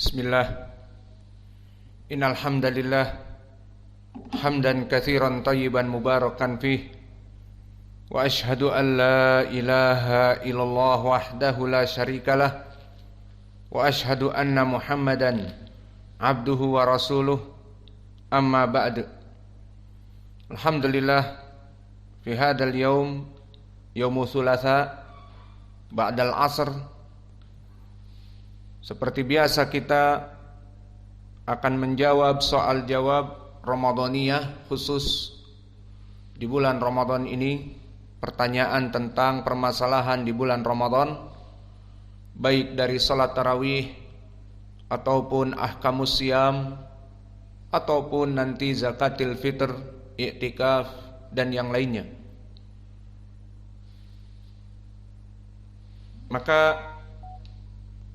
Bismillah. Innal hamdalillah hamdan katsiran thayyiban mubarakan fih wa asyhadu an la ilaha illallah wahdahu la syarikalah wa asyhadu anna Muhammadan abduhu wa rasuluh amma ba'du. Alhamdulillah fi hadzal yaum yaumul tsulatsa ba'dal asr. Seperti biasa kita akan menjawab soal jawab Ramadaniyah khusus di bulan Ramadan ini, pertanyaan tentang permasalahan di bulan Ramadan, baik dari salat tarawih ataupun ahkamus siyam ataupun nanti zakatil fitr, i'tikaf dan yang lainnya. Maka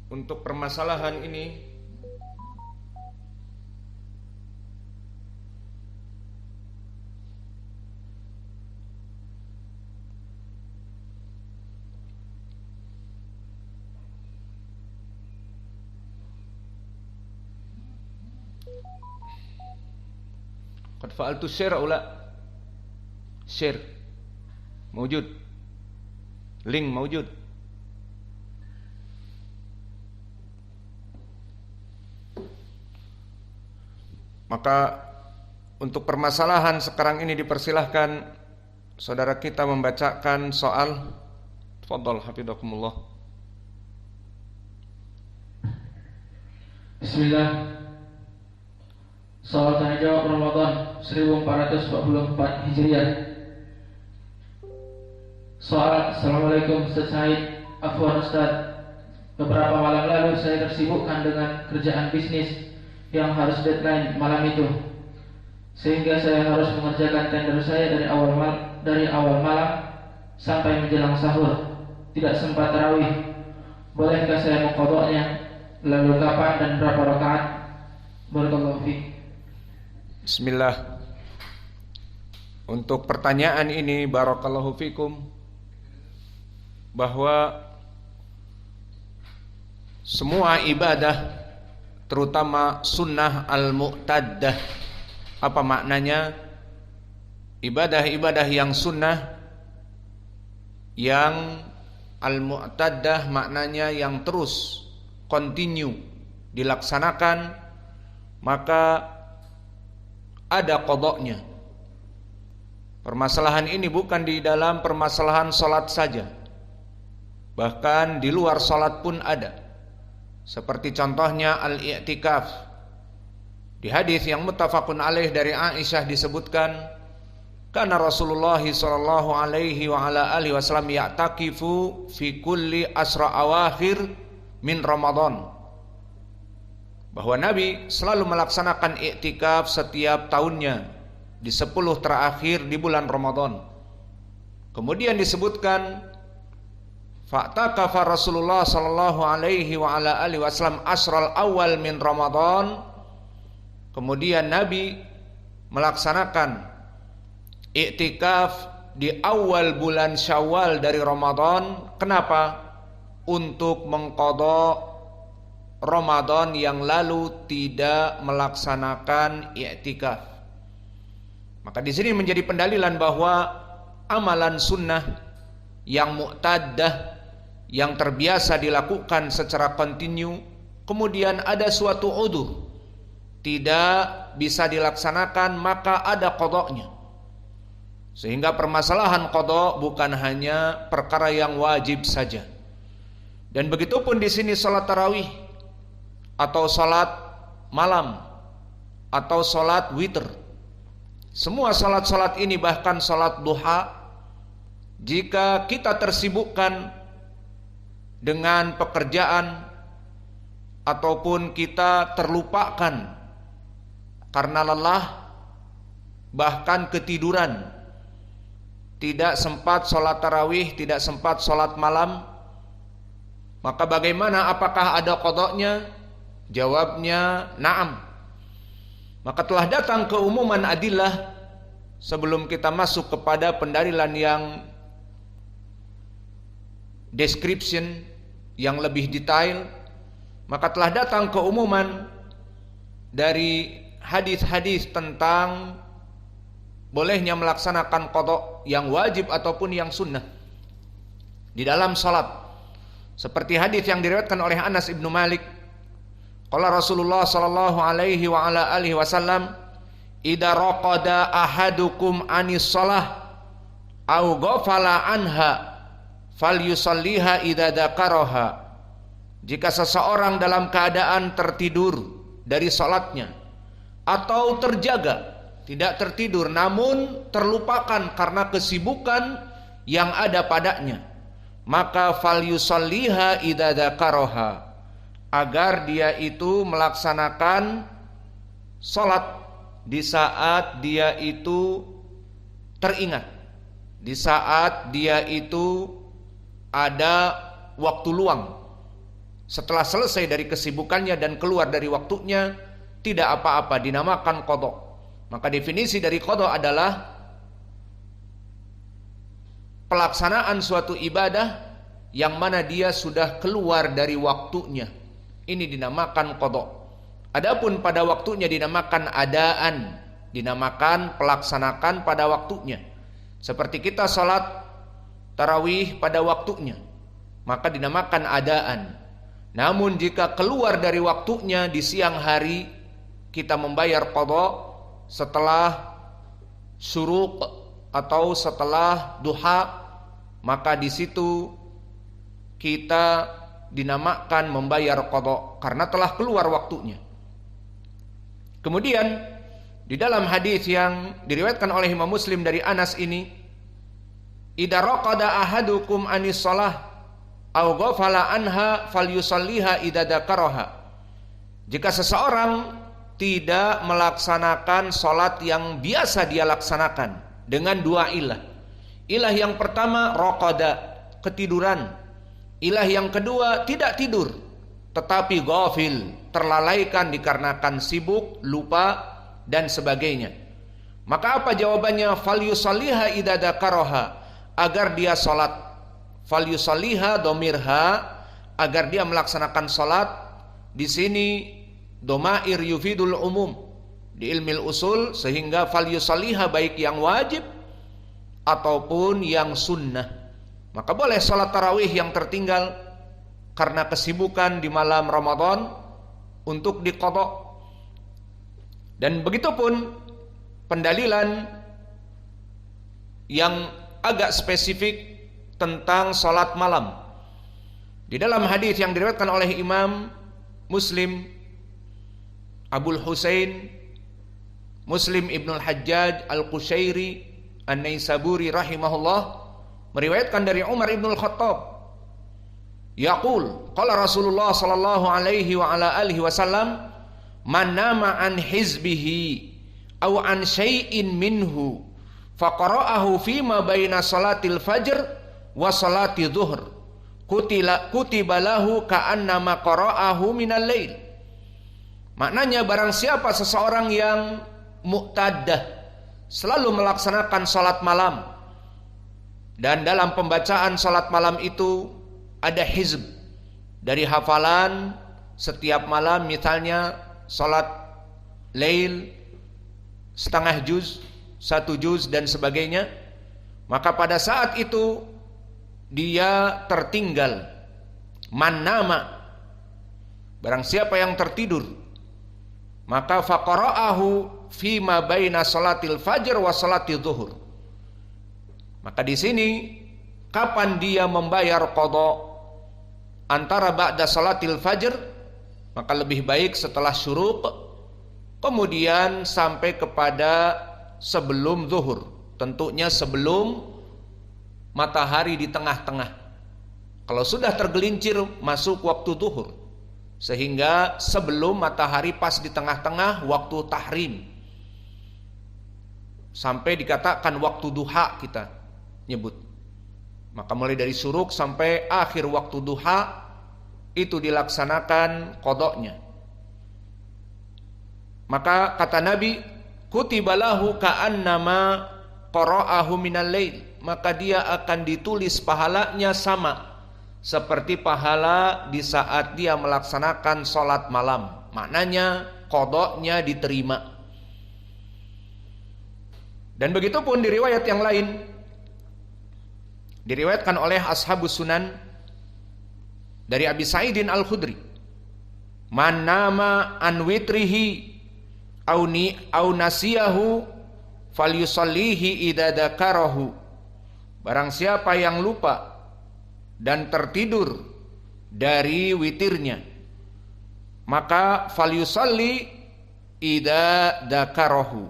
untuk permasalahan ini qad fa'altu share au la? Share mawjud, link mawjud. Maka untuk permasalahan sekarang ini dipersilahkan saudara kita membacakan soal. Tafadhal hafizakumullah. Bismillah. Soal tanya jawab Ramadan 1444 Hijriah. Soal. Assalamualaikum Ustaz Said. Afwan Ustaz, beberapa malam lalu saya tersibukkan dengan kerjaan bisnis yang harus deadline malam itu, sehingga saya harus mengerjakan tender saya dari awal malam sampai menjelang sahur. Tidak sempat tarawih. Bolehkah saya mengqadanya? Lalu kapan dan berapa rakaat? Barakallahu fiik. Bismillah. Untuk pertanyaan ini barakallahu fikum, bahwa semua ibadah terutama sunnah al-mu'taddah. Apa maknanya? Ibadah-ibadah yang sunnah, yang al-mu'taddah maknanya yang terus continue dilaksanakan, maka ada qadanya. Permasalahan ini bukan di dalam permasalahan salat saja, bahkan di luar salat pun ada. Seperti contohnya al-i'tikaf. Di hadis yang muttafaqun alaih dari Aisyah disebutkan, kana Rasulullah sallallahu alaihi wa ala alihi wasallam ya'takifu fi kulli asra awakhir min Ramadan. Bahwa Nabi selalu melaksanakan i'tikaf setiap tahunnya di 10 terakhir di bulan Ramadan. Kemudian disebutkan fa'takafa Rasulullah sallallahu alaihi wa ala alihi wasallam asral awal min Ramadan. Kemudian Nabi melaksanakan i'tikaf di awal bulan Syawal dari Ramadan. Kenapa? Untuk mengqadha Ramadan yang lalu tidak melaksanakan i'tikaf. Maka di sini menjadi pendalilan bahwa amalan sunnah yang mu'taddah, yang terbiasa dilakukan secara kontinu, kemudian ada suatu udhur tidak bisa dilaksanakan, maka ada qadanya. Sehingga permasalahan qada bukan hanya perkara yang wajib saja. Dan begitupun di sini salat tarawih atau salat malam atau salat witir. Semua salat-salat ini, bahkan salat duha, jika kita tersibukkan dengan pekerjaan ataupun kita terlupakan karena lelah, bahkan ketiduran, tidak sempat sholat tarawih, tidak sempat sholat malam, maka bagaimana? Apakah ada qadanya? Jawabnya na'am. Maka telah datang keumuman adillah. Sebelum kita masuk kepada pendalilan yang description yang lebih detail, maka telah datang keumuman dari hadis-hadis tentang bolehnya melaksanakan qada yang wajib ataupun yang sunnah di dalam salat. Seperti hadis yang diriwayatkan oleh Anas ibnu Malik, qala Rasulullah sallallahu alaihi wa ala alihi wasallam, idza raqada ahadukum anis shalah au ghafala anha falyusalliha idza dzakaraha. Jika seseorang dalam keadaan tertidur dari salatnya atau terjaga, tidak tertidur namun terlupakan karena kesibukan yang ada padanya, maka falyusalliha idza dzakaraha, agar dia itu melaksanakan salat di saat dia itu teringat, di saat dia itu ada waktu luang. Setelah selesai dari kesibukannya dan keluar dari waktunya, tidak apa-apa, dinamakan qada. Maka definisi dari qada adalah pelaksanaan suatu ibadah yang mana dia sudah keluar dari waktunya. Ini dinamakan qada. Adapun pada waktunya dinamakan adaan, dinamakan pelaksanakan pada waktunya. Seperti kita salat tarawih pada waktunya, maka dinamakan adaan. Namun jika keluar dari waktunya di siang hari, kita membayar qada setelah syuruq atau setelah duha, maka di situ kita dinamakan membayar qada karena telah keluar waktunya. Kemudian di dalam hadis yang diriwayatkan oleh Imam Muslim dari Anas ini, idza raqada ahadukum anis shalah au ghafala anha falyusalliha idza dzakaraha. Jika seseorang tidak melaksanakan salat yang biasa dia laksanakan dengan dua ilah. Ilah yang pertama raqada, ketiduran. Ilah yang kedua tidak tidur tetapi ghafil, terlalaikan dikarenakan sibuk, lupa dan sebagainya. Maka apa jawabannya? Falyusalliha idza dzakaraha, agar dia salat. Falyusalliha domirha, agar dia melaksanakan salat. Di sini domair yufidul umum di ilmil usul, sehingga falyusalliha baik yang wajib ataupun yang sunnah. Maka boleh salat tarawih yang tertinggal karena kesibukan di malam Ramadan untuk diqadha. Dan begitupun pendalilan yang agak spesifik tentang salat malam. Di dalam hadis yang diriwayatkan oleh Imam Muslim, Abul Husain Muslim Ibnul Hajjaj Al-Qushairi An-Naisaburi rahimahullah meriwayatkan dari Umar Ibnul Khattab, yaqul qala Rasulullah sallallahu alaihi wa ala alihi wasallam, man nama an hizbihi aw an syai'in minhu faqara'ahu fima baina salatil fajr wa salati dhuhr kutiba lahu ka'annama qara'ahu minal lail. Maknanya barang siapa seseorang yang muqtadah, selalu melaksanakan salat malam, dan dalam pembacaan salat malam itu ada hizb dari hafalan setiap malam, misalnya salat lail setengah juz, 1 juz dan sebagainya, maka pada saat itu dia tertinggal. Man nama, barang siapa yang tertidur, maka faqara'ahu fima baina salatil fajr wa salati dhuhr. Maka di sini kapan dia membayar qada? Antara ba'da salatil fajr, maka lebih baik setelah syuruq, kemudian sampai kepada sebelum zuhur, tentunya sebelum matahari di tengah-tengah. Kalau sudah tergelincir masuk waktu zuhur, sehingga sebelum matahari pas di tengah-tengah waktu tahrim, sampai dikatakan waktu duha kita nyebut. Maka mulai dari syuruk sampai akhir waktu duha itu dilaksanakan qadanya. Maka kata Nabi, kutibalahu ka'annama qara'ahu minal lail, maka dia akan ditulis pahalanya sama seperti pahala di saat dia melaksanakan sholat malam. Maknanya qadanya diterima. Dan begitu pun di riwayat yang lain, diriwayatkan oleh ashabus sunan dari Abi Sa'idin Al-Khudri, man nama an witrihi au nasiyahu falyusallihi idza dzakarahu. Barang siapa yang lupa dan tertidur dari witirnya, maka falyusalli idza dzakarahu,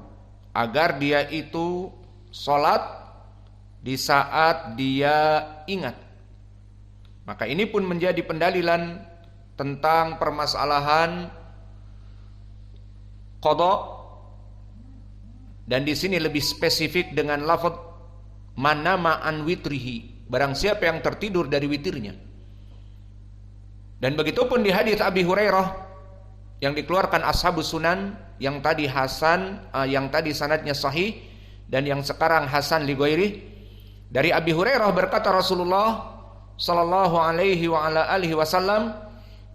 agar dia itu salat di saat dia ingat. Maka ini pun menjadi pendalilan tentang permasalahan qada. Dan di sini lebih spesifik dengan lafaz manama an witrihi, barang siapa yang tertidur dari witirnya. Dan begitu pun di hadis Abi Hurairah yang dikeluarkan ashabus sunan, yang tadi hasan, yang tadi sanadnya sahih dan yang sekarang hasan li ghairi. Dari Abi Hurairah berkata Rasulullah sallallahu alaihi wa ala alihi wasallam,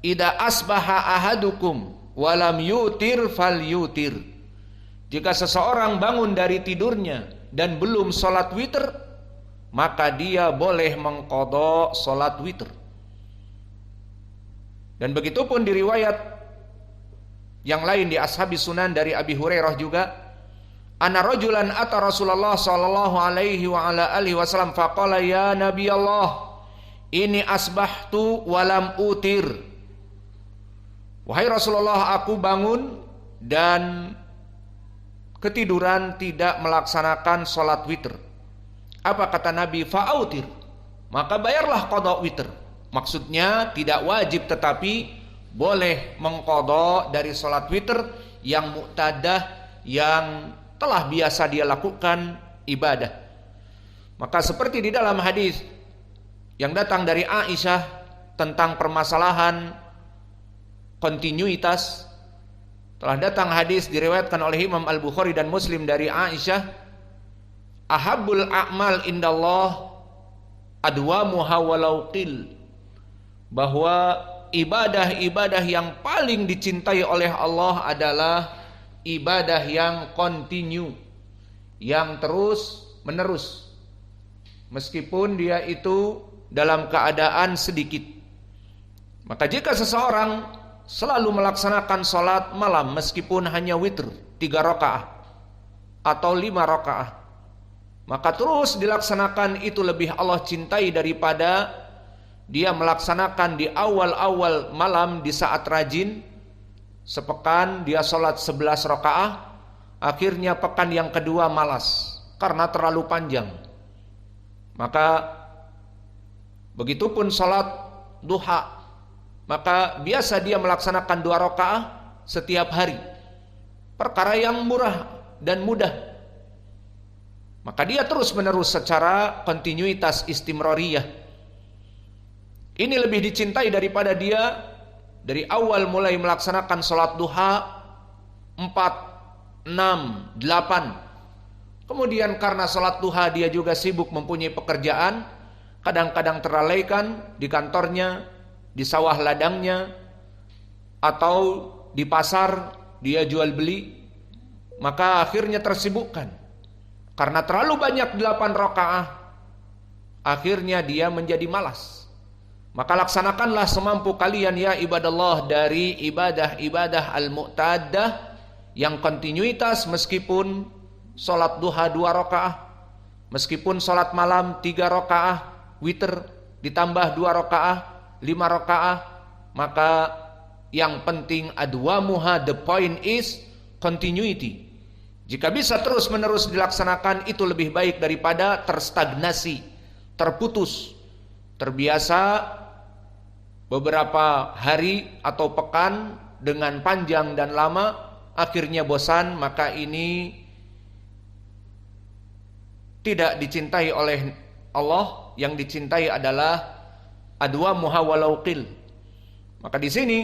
"Idza asbaha ahadukum wa lam yutir falyutir." Jika seseorang bangun dari tidurnya dan belum sholat witir, maka dia boleh mengqadha sholat witir. Dan begitu pun di riwayat yang lain di ashabis sunan dari Abi Hurairah juga, anna rajulan ata Rasulullah sallallahu alaihi wa ala alihi wasallam faqala ya Nabi Allah, ini asbahtu walam utir. Wahai Rasulullah, aku bangun dan ketiduran tidak melaksanakan sholat witir. Apa kata Nabi? Fa'autir, maka bayarlah qadha witir. Maksudnya tidak wajib, tetapi boleh mengqadha dari sholat witir yang muqtadah, yang telah biasa dia lakukan ibadah. Maka seperti di dalam hadis yang datang dari Aisyah tentang permasalahan kontinuitas, telah datang hadis diriwayatkan oleh Imam Al-Bukhari dan Muslim dari Aisyah, ahabbul a'mal indallah adwamuha walau qil, bahwa ibadah-ibadah yang paling dicintai oleh Allah adalah ibadah yang kontinu, yang terus menerus, meskipun dia itu dalam keadaan sedikit. Maka jika seseorang selalu melaksanakan sholat malam meskipun hanya witir 3 rakaat atau 5 rakaat, maka terus dilaksanakan, itu lebih Allah cintai daripada dia melaksanakan di awal-awal malam di saat rajin. Sepekan dia sholat 11 rakaat, akhirnya pekan yang kedua malas karena terlalu panjang. Maka begitupun sholat duha, maka biasa dia melaksanakan 2 rakaat setiap hari, perkara yang murah dan mudah. Maka dia terus menerus secara kontinuitas istimroriyah. Ini lebih dicintai daripada dia dari awal mulai melaksanakan sholat duha 4, 6, 8. Kemudian karena sholat duha dia juga sibuk mempunyai pekerjaan, kadang-kadang terlalaikan di kantornya, di sawah ladangnya, atau di pasar dia jual beli, maka akhirnya tersibukkan. Karena terlalu banyak 8 rakaat, akhirnya dia menjadi malas. Maka laksanakanlah semampu kalian ya ibadallah dari ibadah-ibadah al-mu'tadah yang kontinuitas, meskipun sholat duha 2 rakaat, meskipun sholat malam 3 rakaat witir ditambah 2 rakaat 5 rakaat, maka yang penting adwamuha, the point is continuity. Jika bisa terus menerus dilaksanakan, itu lebih baik daripada terstagnasi, terputus, terbiasa beberapa hari atau pekan dengan panjang dan lama, akhirnya bosan. Maka ini tidak dicintai oleh Allah. Yang dicintai adalah adwamuha walau qil. Maka di sini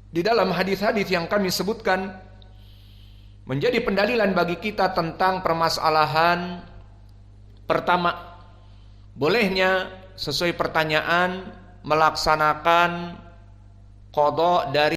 di dalam hadis-hadis yang kami sebutkan menjadi pendalilan bagi kita tentang permasalahan pertama, bolehnya sesuai pertanyaan melaksanakan qada dari